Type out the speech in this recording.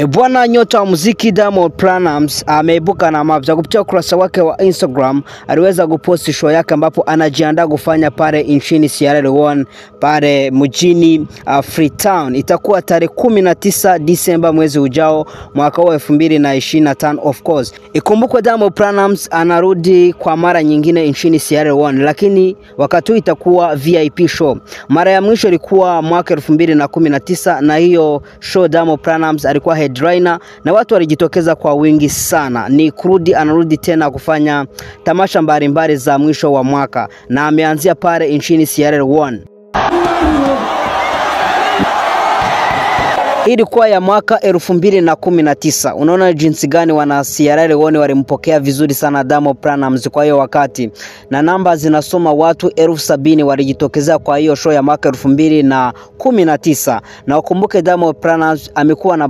Bwana nyota wa muziki Diamond Platnumz ameibuka na mapya kupitia ukurasa wake wa Instagram. Aliweza kuposti show yake ambapo anajiandaa kufanya pale nchini Sierra Leone pale mjini Freetown. Itakuwa tarehe 19 Disemba mwezi ujao mwaka wa 2025 of course. Ikumbukwe Diamond Platnumz anarudi kwa mara nyingine nchini Sierra Leone, lakini wakati huu itakuwa VIP show. Mara ya mwisho ilikuwa mwaka 2019 na hiyo show Diamond Platnumz alikuwa headliner na watu walijitokeza kwa wingi sana. Ni kurudi, anarudi tena kufanya tamasha mbalimbali za mwisho wa mwaka na ameanzia pale nchini Sierra Leone. Hii ilikuwa ya mwaka 2019. Unaona jinsi gani wana Sierra Leone walimpokea vizuri sana Diamond Platnumz kwa hiyo wakati, na namba zinasoma watu 70,000 walijitokezea kwa hiyo show ya mwaka 2019. Na ukumbuke Diamond Platnumz amekuwa na